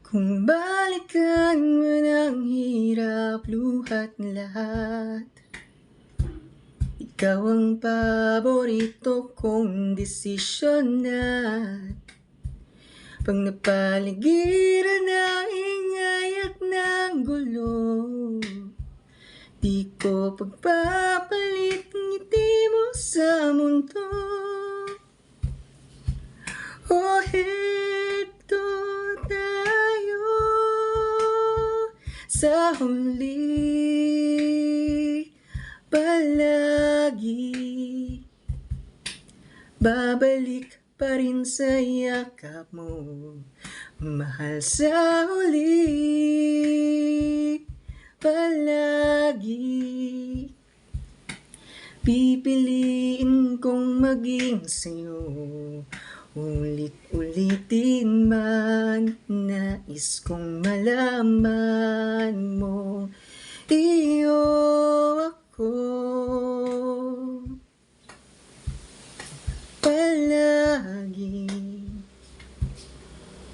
Kung balikan man ang hirap, luha't lahat, ikaw ang paborito kong desisyon at pag napaligiran ng ingay at ng gulo, di ko pagpapalit ngiti mo sa mundo. Oh, heto tayo sa huli, palagi babalik pa rin sa yakap mo, mahal sa huli, palagi pipiliin kong maging sa'yo. Ulit-ulitin man, nais kong malaman mo, iyo ako.